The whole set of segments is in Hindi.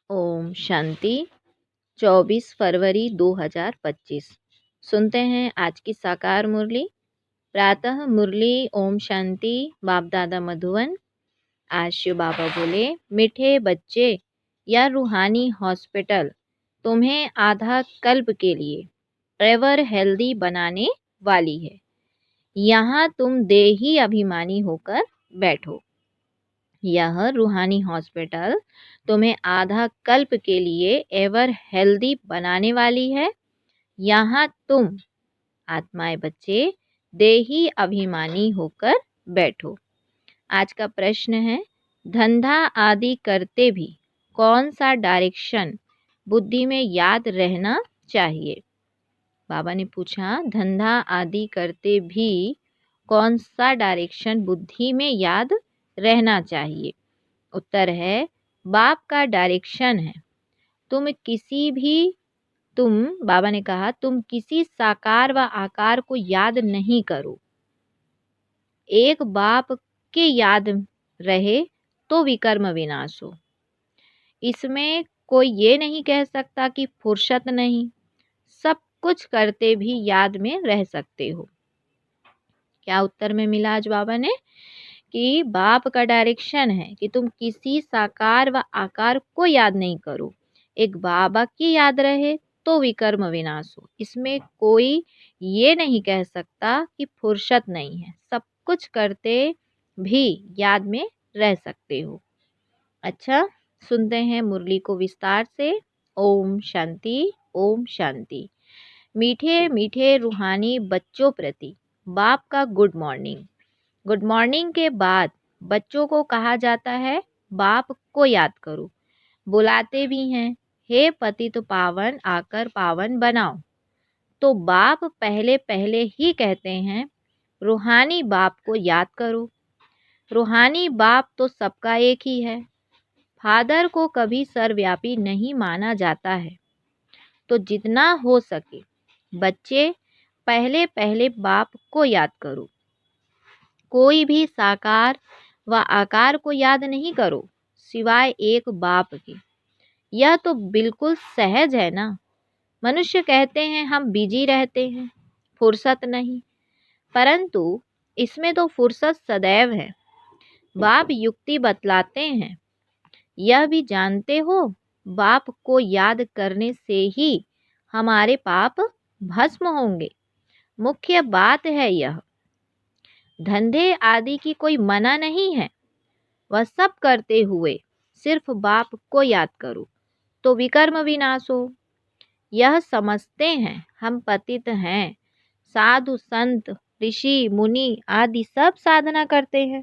ओम शांति। 24 फरवरी 2025। सुनते हैं आज की साकार मुरली। प्रातः मुरली ओम शांति। बाप दादा मधुवन। आज शिव बाबा बोले, मीठे बच्चे, यह रूहानी हॉस्पिटल तुम्हें आधा कल्प के लिए एवर हेल्दी बनाने वाली है। यहाँ तुम देही अभिमानी होकर बैठो। यह रूहानी हॉस्पिटल तुम्हें आधा कल्प के लिए एवर हेल्दी बनाने वाली है। यहाँ तुम आत्माएं बच्चे देही अभिमानी होकर बैठो। आज का प्रश्न है, धंधा आदि करते भी कौन सा डायरेक्शन बुद्धि में याद रहना चाहिए? बाबा ने पूछा, धंधा आदि करते भी कौन सा डायरेक्शन बुद्धि में याद रहना चाहिए? उत्तर है, बाप का डायरेक्शन है। बाबा ने कहा, तुम किसी साकार व आकार को याद नहीं करो। एक बाप के याद रहे तो विकर्म विनाश हो। इसमें कोई ये नहीं कह सकता कि फुर्सत नहीं, सब कुछ करते भी याद में रह सकते हो। क्या उत्तर में मिला आज बाबा ने? कि बाप का डायरेक्शन है कि तुम किसी साकार व आकार को याद नहीं करो, एक बाबा की याद रहे तो विकर्म विनाश हो। इसमें कोई ये नहीं कह सकता कि फुर्सत नहीं है, सब कुछ करते भी याद में रह सकते हो। अच्छा, सुनते हैं मुरली को विस्तार से। ओम शांति, ओम शांति। मीठे मीठे रूहानी बच्चों प्रति बाप का गुड मॉर्निंग। गुड मॉर्निंग के बाद बच्चों को कहा जाता है, बाप को याद करो। बुलाते भी हैं, हे पतित पावन आकर पावन बनाओ। तो बाप पहले पहले ही कहते हैं, रूहानी बाप को याद करो। रूहानी बाप तो सबका एक ही है। फादर को कभी सर्वव्यापी नहीं माना जाता है। तो जितना हो सके बच्चे पहले पहले बाप को याद करो। कोई भी साकार व आकार को याद नहीं करो सिवाय एक बाप के। यह तो बिल्कुल सहज है ना। मनुष्य कहते हैं हम बिजी रहते हैं, फुर्सत नहीं, परंतु इसमें तो फुर्सत सदैव है। बाप युक्ति बतलाते हैं, यह भी जानते हो, बाप को याद करने से ही हमारे पाप भस्म होंगे। मुख्य बात है यह। धंधे आदि की कोई मना नहीं है। वह सब करते हुए सिर्फ बाप को याद करो तो विकर्म विनाश हो। यह समझते हैं हम पतित हैं। साधु संत ऋषि मुनि आदि सब साधना करते हैं।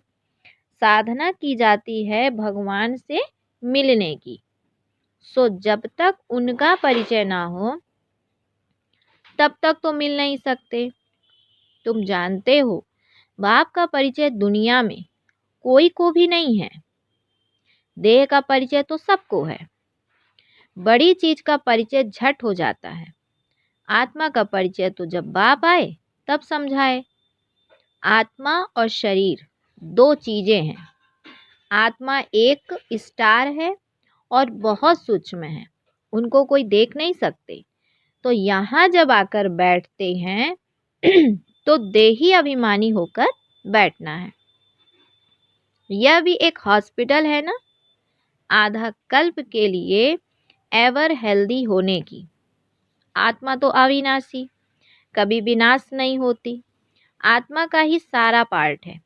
साधना की जाती है भगवान से मिलने की। सो जब तक उनका परिचय ना हो तब तक तो मिल नहीं सकते। तुम जानते हो, बाप का परिचय दुनिया में कोई को भी नहीं है। देह का परिचय तो सबको है। बड़ी चीज का परिचय झट हो जाता है। आत्मा का परिचय तो जब बाप आए तब समझाए। आत्मा और शरीर दो चीजें हैं। आत्मा एक स्टार है और बहुत सूक्ष्म है, उनको कोई देख नहीं सकते। तो यहाँ जब आकर बैठते हैं तो देही अभिमानी होकर बैठना है। यह भी एक हॉस्पिटल है ना, आधा कल्प के लिए एवर हेल्दी होने की। आत्मा तो अविनाशी, कभी विनाश नहीं होती। आत्मा का ही सारा पार्ट है।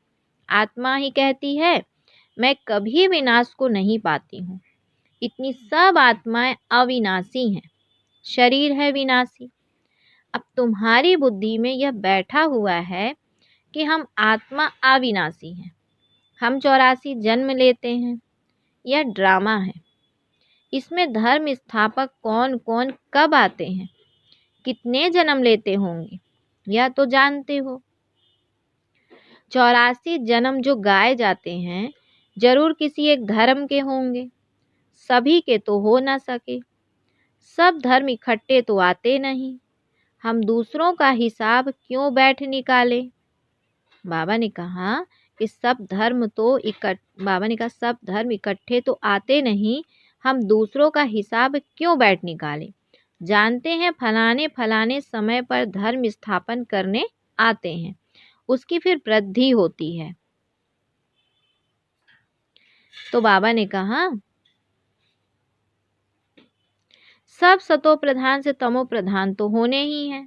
आत्मा ही कहती है, मैं कभी विनाश को नहीं पाती हूँ। इतनी सब आत्माएं अविनाशी हैं, शरीर है विनाशी। अब तुम्हारी बुद्धि में यह बैठा हुआ है कि हम आत्मा अविनाशी हैं, हम 84 जन्म लेते हैं। यह ड्रामा है। इसमें धर्म स्थापक कौन कौन कब आते हैं, कितने जन्म लेते होंगे, यह तो जानते हो। 84 जन्म जो गाए जाते हैं जरूर किसी एक धर्म के होंगे। सभी के तो हो ना सके। सब धर्म इकट्ठे तो आते नहीं। हम दूसरों का हिसाब क्यों बैठ निकाले? बाबा ने कहा कि सब धर्म इकट्ठे तो आते नहीं, हम दूसरों का हिसाब क्यों बैठ निकालें। जानते हैं फलाने फलाने समय पर धर्म स्थापन करने आते हैं, उसकी फिर वृद्धि होती है। तो बाबा ने कहा सब सतो प्रधान से तमो प्रधान तो होने ही हैं।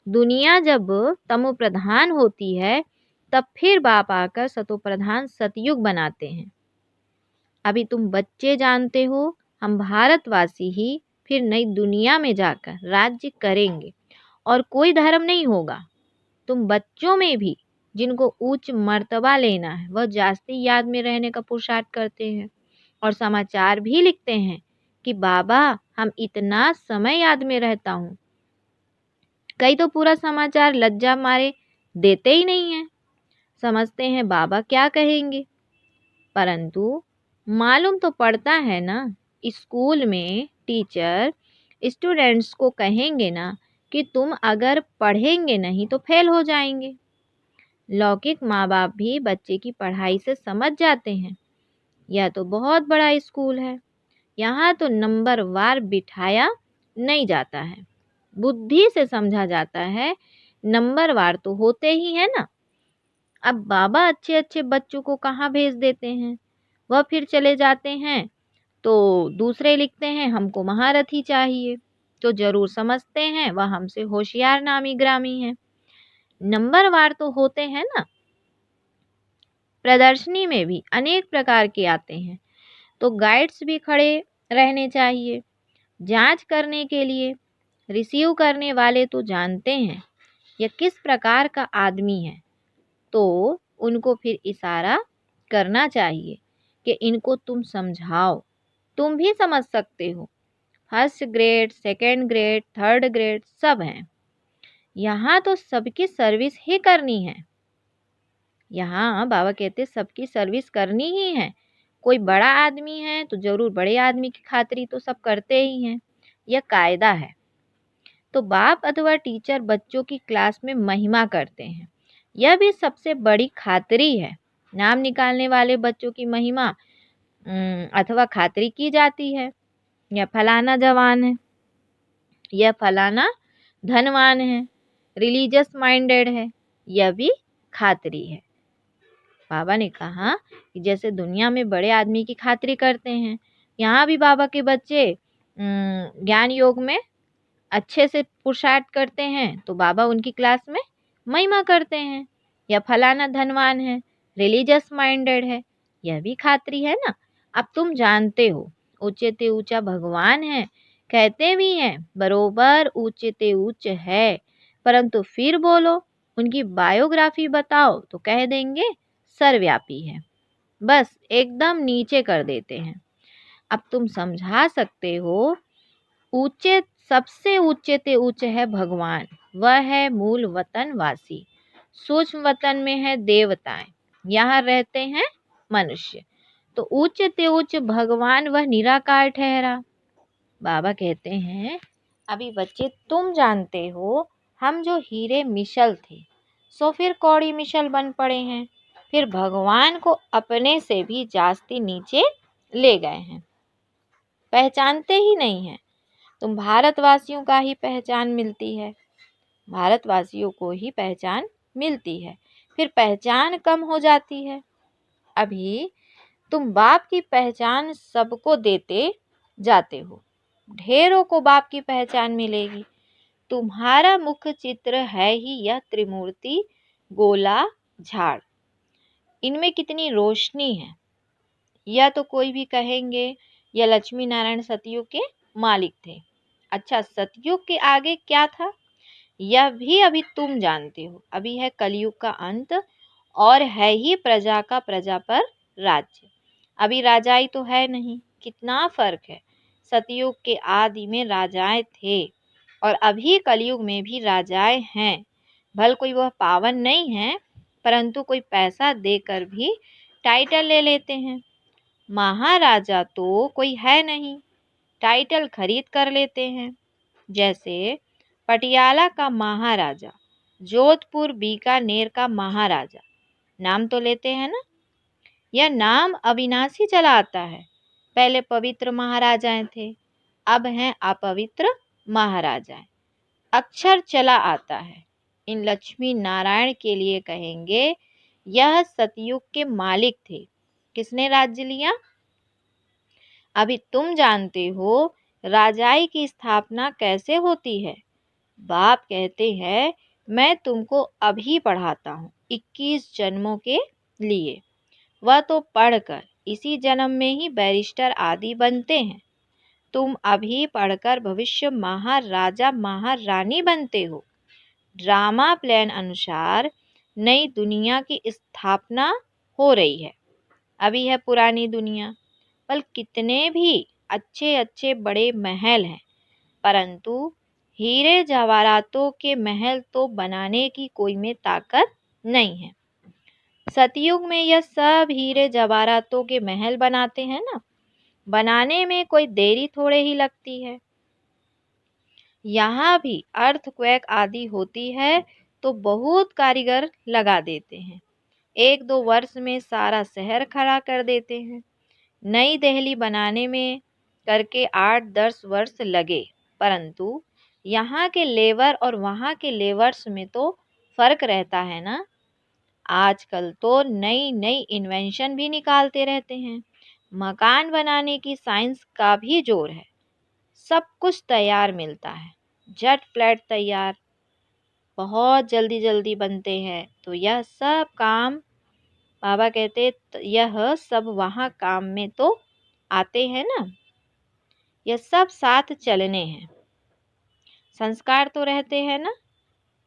दुनिया जब तमो प्रधान होती है तब फिर बाप आकर सतो प्रधान सतयुग बनाते हैं। अभी तुम बच्चे जानते हो हम भारतवासी ही फिर नई दुनिया में जाकर राज्य करेंगे और कोई धर्म नहीं होगा। तुम बच्चों में भी जिनको उच्च मर्तबा लेना है वह जास्ती याद में रहने का पुरुषार्थ करते हैं और समाचार भी लिखते हैं कि बाबा हम इतना समय याद में रहता हूँ। कई तो पूरा समाचार लज्जा मारे देते ही नहीं हैं, समझते हैं बाबा क्या कहेंगे। परंतु मालूम तो पड़ता है ना, स्कूल में टीचर स्टूडेंट्स को कहेंगे ना कि तुम अगर पढ़ेंगे नहीं तो फेल हो जाएंगे। लौकिक माँ बाप भी बच्चे की पढ़ाई से समझ जाते हैं यह तो बहुत बड़ा स्कूल है, यहाँ तो नंबर वार बिठाया नहीं जाता है, बुद्धि से समझा जाता है, नंबर वार तो होते ही है ना। अब बाबा अच्छे अच्छे बच्चों को कहाँ भेज देते हैं, वह फिर चले जाते हैं तो दूसरे लिखते हैं हमको महारथी चाहिए, तो जरूर समझते हैं वह हमसे होशियार नामी ग्रामी है। नंबर वार तो होते हैं ना। प्रदर्शनी में भी अनेक प्रकार के आते हैं तो गाइड्स भी खड़े रहने चाहिए जांच करने के लिए। रिसीव करने वाले तो जानते हैं यह किस प्रकार का आदमी है, तो उनको फिर इशारा करना चाहिए कि इनको तुम समझाओ, तुम भी समझ सकते हो। First grade, second grade, third grade सब हैं, यहाँ तो सबकी सर्विस ही करनी है। यहाँ बाबा कहते सबकी सर्विस करनी ही है। कोई बड़ा आदमी है तो जरूर बड़े आदमी की खातिरी तो सब करते ही हैं, यह कायदा है। तो बाप अथवा टीचर बच्चों की क्लास में महिमा करते हैं, यह भी सबसे बड़ी खातिरी है। नाम निकालने वाले बच्चों की महिमा अथवा खातिरी की जाती है। यह फलाना जवान है, यह फलाना धनवान है, रिलीजियस माइंडेड है, यह भी खातिरी है। बाबा ने कहा कि जैसे दुनिया में बड़े आदमी की खातिरी करते हैं, यहाँ भी बाबा के बच्चे ज्ञान योग में अच्छे से पुरुषार्थ करते हैं तो बाबा उनकी क्लास में महिमा करते हैं। या फलाना धनवान है, रिलीजियस माइंडेड है, यह भी खातिरी है ना। अब तुम जानते हो ऊंचे ते ऊंचा भगवान है, कहते भी हैं बरोबर ऊंचे ते ऊंच है, परंतु फिर बोलो उनकी बायोग्राफी बताओ तो कह देंगे सर्वव्यापी है, बस एकदम नीचे कर देते हैं। अब तुम समझा सकते हो ऊंचे सबसे ऊंचे ते ऊंचे है भगवान, वह है मूल वतन वासी। सूक्ष्म वतन में है देवताएं, यहाँ रहते हैं मनुष्य, तो ऊंचे ते उच्च भगवान वह निराकार ठहरा। बाबा कहते हैं अभी बच्चे तुम जानते हो हम जो हीरे मिशल थे सो फिर कौड़ी मिशल बन पड़े हैं, फिर भगवान को अपने से भी जास्ती नीचे ले गए हैं, पहचानते ही नहीं हैं। तुम भारतवासियों का ही पहचान मिलती है, भारतवासियों को ही पहचान मिलती है, फिर पहचान कम हो जाती है। अभी तुम बाप की पहचान सबको देते जाते हो, ढेरों को बाप की पहचान मिलेगी। तुम्हारा मुख्य चित्र है ही यह त्रिमूर्ति गोला झाड़, इनमें कितनी रोशनी है। यह तो कोई भी कहेंगे यह लक्ष्मी नारायण सतयुग के मालिक थे। अच्छा सतयुग के आगे क्या था यह भी अभी तुम जानते हो। अभी है कलयुग का अंत और है ही प्रजा का प्रजा पर राज्य। अभी राजाई तो है नहीं, कितना फर्क है। सतयुग के आदि में राजाएं थे और अभी कलयुग में भी राजाएं हैं। भल कोई वह पावन नहीं है परंतु कोई पैसा देकर भी टाइटल ले लेते हैं। महाराजा तो कोई है नहीं, टाइटल खरीद कर लेते हैं। जैसे पटियाला का महाराजा, जोधपुर बीकानेर का महाराजा, नाम तो लेते हैं ना। यह नाम अविनाशी चला आता है, पहले पवित्र महाराजाएं थे, अब हैं अपवित्र महाराजाएं। अक्षर चला आता है। इन लक्ष्मी नारायण के लिए कहेंगे, यह सतयुग के मालिक थे। किसने राज्य लिया? अभी तुम जानते हो राजाई की स्थापना कैसे होती है। बाप कहते हैं, मैं तुमको अभी पढ़ाता हूँ 21 जन्मों के लिए। वह तो पढ़कर इसी जन्म में ही बैरिस्टर आदि बनते हैं। तुम अभी पढ़कर भविष्य महाराजा महारानी बनते हो। ड्रामा प्लान अनुसार नई दुनिया की स्थापना हो रही है। अभी है पुरानी दुनिया। पर कितने भी अच्छे अच्छे बड़े महल हैं, परंतु हीरे जवाहरातों के महल तो बनाने की कोई में ताकत नहीं है। सतयुग में यह सब हीरे जवाहरातों के महल बनाते हैं ना, बनाने में कोई देरी थोड़े ही लगती है। यहाँ भी अर्थक्वेक आदि होती है तो बहुत कारीगर लगा देते हैं, 1-2 वर्ष में सारा शहर खड़ा कर देते हैं। नई दिल्ली बनाने में करके 8-10 वर्ष लगे, परंतु यहाँ के लेबर और वहाँ के लेबर्स में तो फर्क रहता है ना। आजकल तो नई नई इन्वेंशन भी निकालते रहते हैं। मकान बनाने की साइंस का भी जोर है। सब कुछ तैयार मिलता है, झट फ्लैट तैयार, बहुत जल्दी जल्दी बनते हैं। तो यह सब काम बाबा कहते यह सब वहाँ काम में तो आते हैं ना। यह सब साथ चलने हैं। संस्कार तो रहते हैं ना,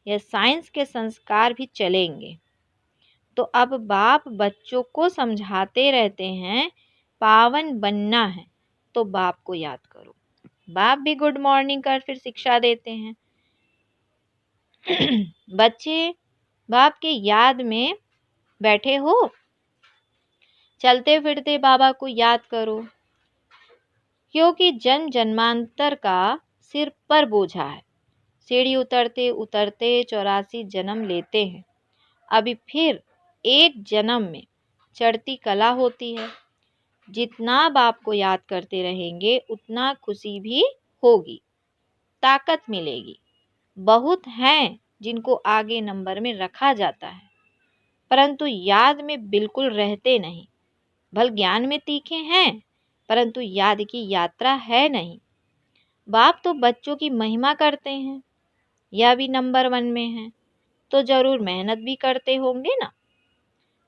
यह साइंस के संस्कार भी चलेंगे। तो अब बाप बच्चों को समझाते रहते हैं, पावन बनना है तो बाप को याद करो। बाप भी गुड मॉर्निंग कर फिर शिक्षा देते हैं। बच्चे बाप के याद में बैठे हो, चलते फिरते बाबा को याद करो, क्योंकि जन्म जन्मांतर का सिर पर बोझा है। सीढ़ी उतरते उतरते 84 जन्म लेते हैं। अभी फिर एक जन्म में चढ़ती कला होती है। जितना बाप को याद करते रहेंगे उतना खुशी भी होगी, ताकत मिलेगी। बहुत हैं जिनको आगे नंबर में रखा जाता है, परंतु याद में बिल्कुल रहते नहीं। भल ज्ञान में तीखे हैं, परंतु याद की यात्रा है नहीं। बाप तो बच्चों की महिमा करते हैं, यह भी नंबर 1 में है, तो जरूर मेहनत भी करते होंगे ना।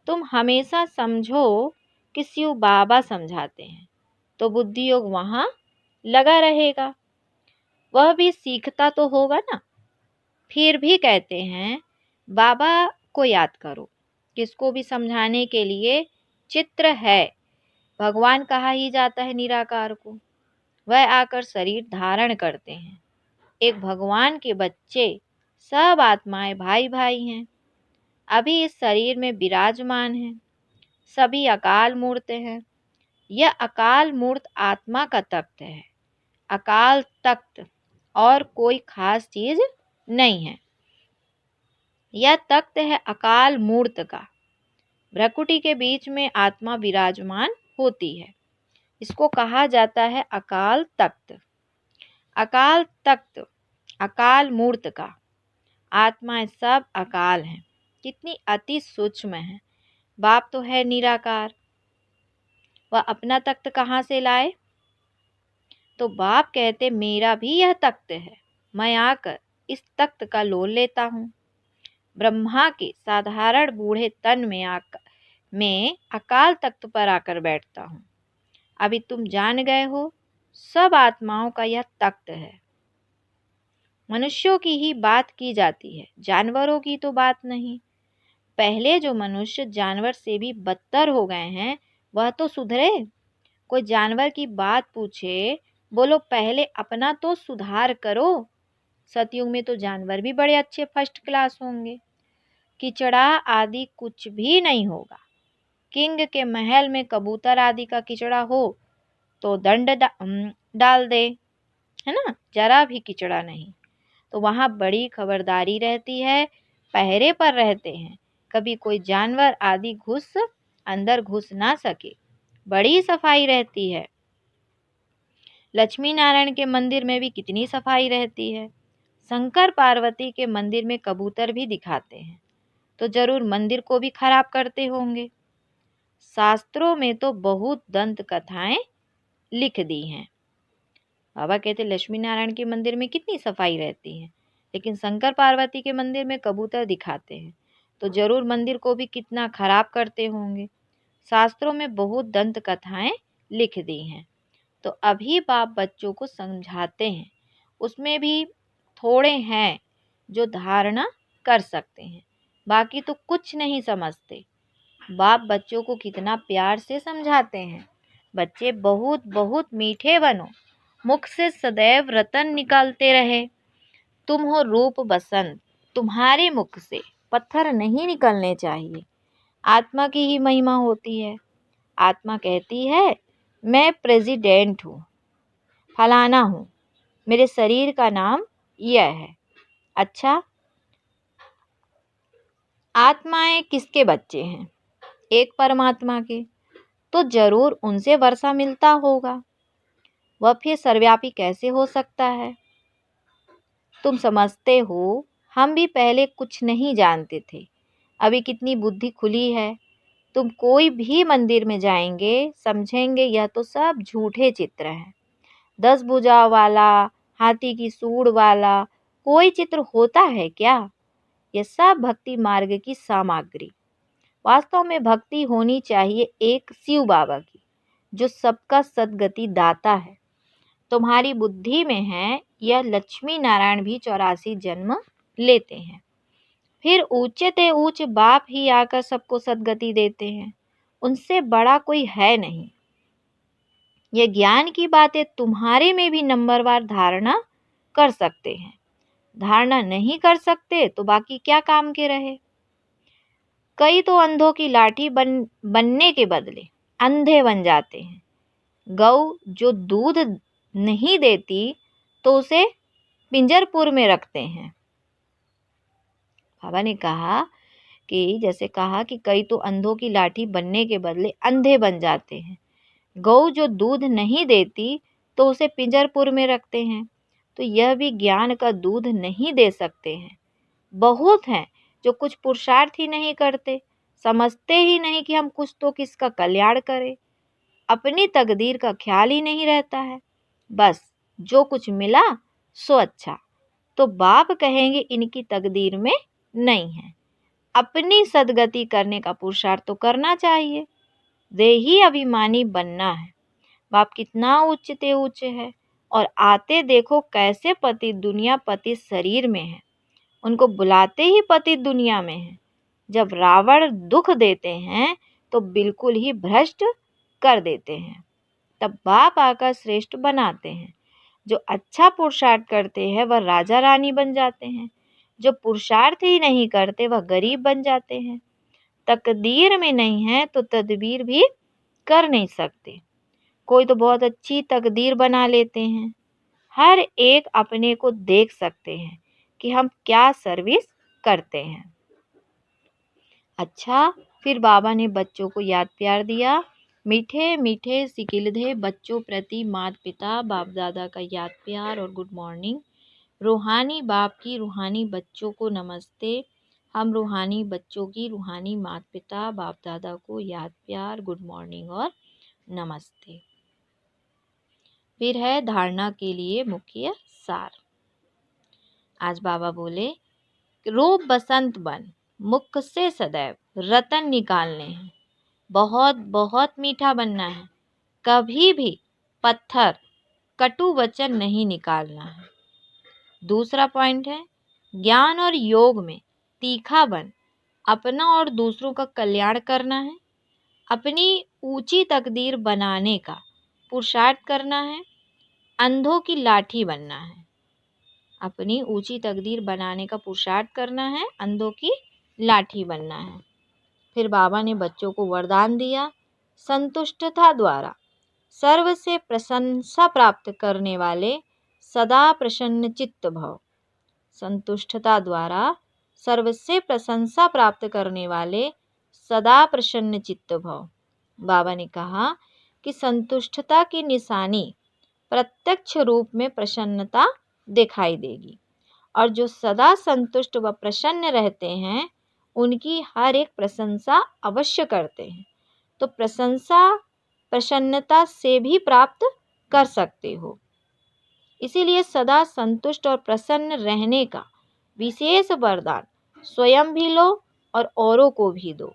तुम हमेशा समझो कि शिव बाबा समझाते हैं तो बुद्धि योग वहाँ लगा रहेगा। वह भी सीखता तो होगा ना। फिर भी कहते हैं बाबा को याद करो। किसको भी समझाने के लिए चित्र है। भगवान कहा ही जाता है निराकार को। वह आकर शरीर धारण करते हैं। एक भगवान के बच्चे सब आत्माएं भाई भाई हैं, अभी इस शरीर में विराजमान हैं। सभी अकाल मूर्त हैं। यह अकाल मूर्त आत्मा का तख्त है। अकाल तख्त और कोई खास चीज नहीं है। यह तख्त है अकाल मूर्त का। भ्रकुटी के बीच में आत्मा विराजमान होती है। इसको कहा जाता है अकाल तख्त। अकाल तख्त अकाल मूर्त का। आत्माएं सब अकाल हैं, कितनी अति सूक्ष्म है। बाप तो है निराकार, वह अपना तख्त कहाँ से लाए? तो बाप कहते मेरा भी यह तख्त है, मैं आकर इस तख्त का लोल लेता हूँ। ब्रह्मा के साधारण बूढ़े तन में अकाल तख्त पर आकर बैठता हूँ। अभी तुम जान गए हो, सब आत्माओं का यह तख्त है। मनुष्यों की ही बात की जाती है, जानवरों की तो बात नहीं। पहले जो मनुष्य जानवर से भी बदतर हो गए हैं, वह तो सुधरे। कोई जानवर की बात पूछे, बोलो पहले अपना तो सुधार करो। सतयुग में तो जानवर भी बड़े अच्छे फर्स्ट क्लास होंगे। किचड़ा आदि कुछ भी नहीं होगा। किंग के महल में कबूतर आदि का किचड़ा हो तो दंड डाल दे, है ना, जरा भी किचड़ा नहीं। तो वहाँ बड़ी खबरदारी रहती है, पहरे पर रहते हैं, कभी कोई जानवर आदि अंदर घुस ना सके। बड़ी सफाई रहती है। लक्ष्मी नारायण के मंदिर में भी कितनी सफाई रहती है। शंकर पार्वती के मंदिर में कबूतर भी दिखाते हैं, तो जरूर मंदिर को भी खराब करते होंगे। शास्त्रों में तो बहुत दंत कथाएं लिख दी हैं। बाबा कहते लक्ष्मी नारायण के मंदिर में कितनी सफाई रहती है, लेकिन शंकर पार्वती के मंदिर में कबूतर दिखाते हैं, तो जरूर मंदिर को भी कितना खराब करते होंगे। शास्त्रों में बहुत दंत कथाएं लिख दी हैं। तो अभी बाप बच्चों को समझाते हैं, उसमें भी थोड़े हैं जो धारणा कर सकते हैं, बाकी तो कुछ नहीं समझते। बाप बच्चों को कितना प्यार से समझाते हैं, बच्चे बहुत बहुत मीठे बनो, मुख से सदैव रतन निकालते रहे। तुम हो रूप बसंत, तुम्हारे मुख से पत्थर नहीं निकलने चाहिए। आत्मा की ही महिमा होती है। आत्मा कहती है मैं प्रेसिडेंट हूँ, फलाना हूँ, मेरे शरीर का नाम यह है। अच्छा, आत्माएं किसके बच्चे हैं? एक परमात्मा के, तो जरूर उनसे वर्षा मिलता होगा। वह फिर सर्वव्यापी कैसे हो सकता है? तुम समझते हो, हम भी पहले कुछ नहीं जानते थे, अभी कितनी बुद्धि खुली है। तुम कोई भी मंदिर में जाएंगे, समझेंगे यह तो सब झूठे चित्र हैं। 10 भुजा वाला, हाथी की सूंड वाला कोई चित्र होता है क्या? यह सब भक्ति मार्ग की सामग्री। वास्तव में भक्ति होनी चाहिए एक शिव बाबा की, जो सबका सद्गति दाता है। तुम्हारी बुद्धि में है यह लक्ष्मी नारायण भी 84 जन्म लेते हैं, फिर ऊंचे ते ऊंच बाप ही आकर सबको सद्गति देते हैं। उनसे बड़ा कोई है नहीं। ये ज्ञान की बातें तुम्हारे में भी नंबरवार धारणा कर सकते हैं। धारणा नहीं कर सकते तो बाकी क्या काम के रहे। कई तो अंधों की लाठी बनने के बदले अंधे बन जाते हैं। गौ जो दूध नहीं देती तो उसे पिंजरपुर में रखते हैं। बाबा ने कहा कि कई तो अंधों की लाठी बनने के बदले अंधे बन जाते हैं। गौ जो दूध नहीं देती तो उसे पिंजरपुर में रखते हैं। तो यह भी ज्ञान का दूध नहीं दे सकते हैं। बहुत हैं जो कुछ पुरुषार्थ ही नहीं करते, समझते ही नहीं कि हम कुछ तो किसका कल्याण करें। अपनी तकदीर का ख्याल ही नहीं रहता है, बस जो कुछ मिला सो अच्छा। तो बाप कहेंगे इनकी तकदीर में नहीं है। अपनी सदगति करने का पुरुषार्थ तो करना चाहिए, देही अभिमानी बनना है। बाप कितना उच्च ते उच्च है, और आते देखो कैसे पति दुनिया पति शरीर में है, उनको बुलाते ही पति दुनिया में है। जब रावण दुख देते हैं तो बिल्कुल ही भ्रष्ट कर देते हैं, तब बाप आकर श्रेष्ठ बनाते हैं। जो अच्छा पुरुषार्थ करते हैं वह राजा रानी बन जाते हैं, जो पुरुषार्थ ही नहीं करते वह गरीब बन जाते हैं। तकदीर में नहीं है तो तदबीर भी कर नहीं सकते। कोई तो बहुत अच्छी तकदीर बना लेते हैं। हर एक अपने को देख सकते हैं कि हम क्या सर्विस करते हैं। अच्छा, फिर बाबा ने बच्चों को याद प्यार दिया। मीठे मीठे सिकिलधे बच्चों प्रति माता पिता बाप दादा का याद प्यार और गुड मॉर्निंग। रूहानी बाप की रूहानी बच्चों को नमस्ते। हम रूहानी बच्चों की रूहानी माता पिता बाप दादा को याद प्यार, गुड मॉर्निंग और नमस्ते। फिर है धारणा के लिए मुख्य सार। आज बाबा बोले, रूप बसंत बन, मुख से सदैव रतन निकालने हैं। बहुत बहुत मीठा बनना है, कभी भी पत्थर कटु वचन नहीं निकालना है। दूसरा पॉइंट है, ज्ञान और योग में तीखा बन, अपना और दूसरों का कल्याण करना है। अपनी ऊंची तकदीर बनाने का पुरुषार्थ करना है। अंधों की लाठी बनना है। अपनी ऊंची तकदीर बनाने का पुरुषार्थ करना है, अंधों की लाठी बनना है। फिर बाबा ने बच्चों को वरदान दिया, संतुष्टता द्वारा सर्व से प्रशंसा प्राप्त करने वाले सदा प्रसन्न चित्त भव। संतुष्टता द्वारा सर्व से प्रशंसा प्राप्त करने वाले सदा प्रसन्न चित्त भव। बाबा ने कहा कि संतुष्टता की निशानी प्रत्यक्ष रूप में प्रसन्नता दिखाई देगी। और जो सदा संतुष्ट व प्रसन्न रहते हैं उनकी हर एक प्रशंसा अवश्य करते हैं। तो प्रशंसा प्रसन्नता से भी प्राप्त कर सकते हो। इसीलिए सदा संतुष्ट और प्रसन्न रहने का विशेष वरदान स्वयं भी लो और औरों को भी दो,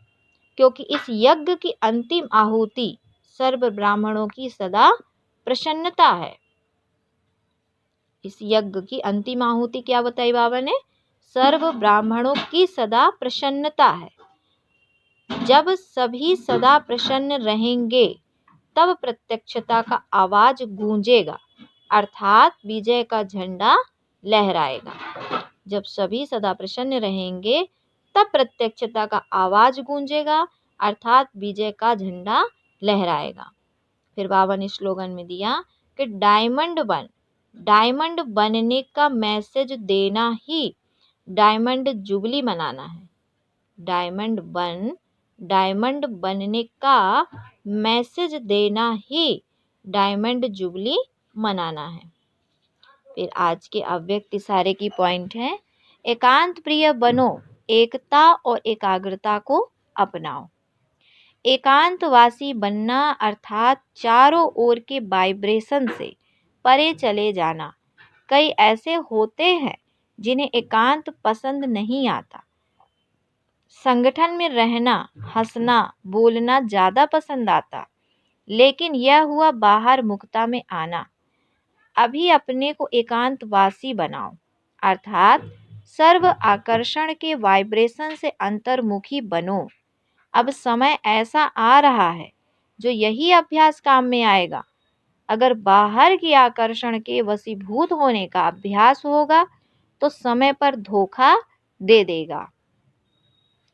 क्योंकि इस यज्ञ की अंतिम आहुति सर्व ब्राह्मणों की सदा प्रसन्नता है। इस यज्ञ की अंतिम आहुति क्या बताई बाबा ने? सर्व ब्राह्मणों की सदा प्रसन्नता है। जब सभी सदा प्रसन्न रहेंगे तब प्रत्यक्षता का आवाज गूंजेगा, अर्थात विजय का झंडा लहराएगा। जब सभी सदा प्रसन्न रहेंगे तब प्रत्यक्षता का आवाज गूंजेगा, अर्थात विजय का झंडा लहराएगा। फिर बाबा ने स्लोगन में दिया कि डायमंड बनने का मैसेज देना ही डायमंड जुबली मनाना है। डायमंड बनने का मैसेज देना ही डायमंड जुबली मनाना है। फिर आज के अव्यक्त इशारे की पॉइंट है, एकांत प्रिय बनो, एकता और एकाग्रता को अपनाओ। एकांतवासी बनना अर्थात चारों ओर के वाइब्रेशन से परे चले जाना। कई ऐसे होते हैं जिन्हें एकांत पसंद नहीं आता, संगठन में रहना, हंसना, बोलना ज़्यादा पसंद आता, लेकिन यह हुआ बाहर मुक्ता में आना। अभी अपने को एकांतवासी बनाओ, अर्थात सर्व आकर्षण के वाइब्रेशन से अंतर्मुखी बनो। अब समय ऐसा आ रहा है जो यही अभ्यास काम में आएगा। अगर बाहर की आकर्षण के वशीभूत होने का अभ्यास होगा तो समय पर धोखा दे देगा।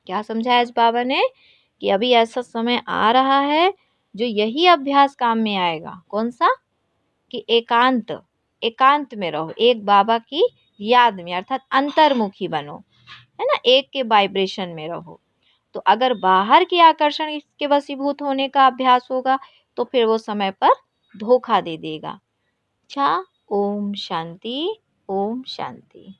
क्या समझाया इस बाबा ने? कि अभी ऐसा समय आ रहा है जो यही अभ्यास काम में आएगा। कौन सा? कि एकांत में रहो, एक बाबा की याद में, अर्थात अंतर्मुखी बनो, है ना, एक के वाइब्रेशन में रहो। तो अगर बाहर के आकर्षण के वशीभूत होने का अभ्यास होगा तो फिर वो समय पर धोखा दे देगा। अच्छा, ओम शांति, ओम शांति।